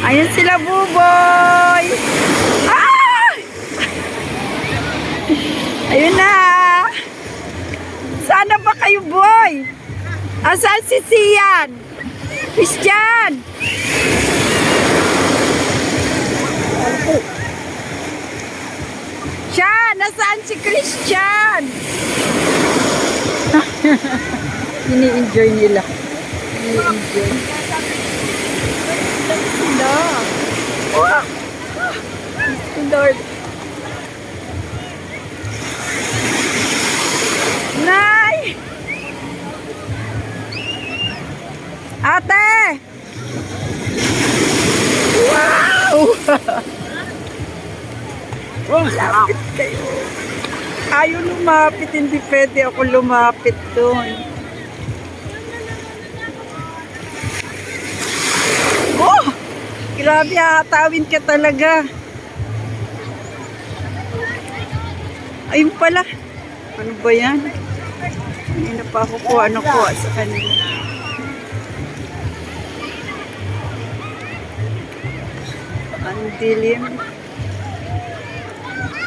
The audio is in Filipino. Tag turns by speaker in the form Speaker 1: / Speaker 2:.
Speaker 1: Ayun sila, Buboy. Ah! Ayun na. Saan na ba kayo, boy? Asan si Sian? Christian! Siya! Nasaan si Christian? Ini-enjoy nila. Ini-enjoy. Sila. Wow! Lord. Nay! Ate! Wow! Lapit kayo. Ayaw lumapit, hindi pwede ako lumapit doon. Oh! Grabe, hatawin ka talaga. Ayun pala. Ano ba yan? Hindi na pa ako kuha sa kanila. Ang dilim.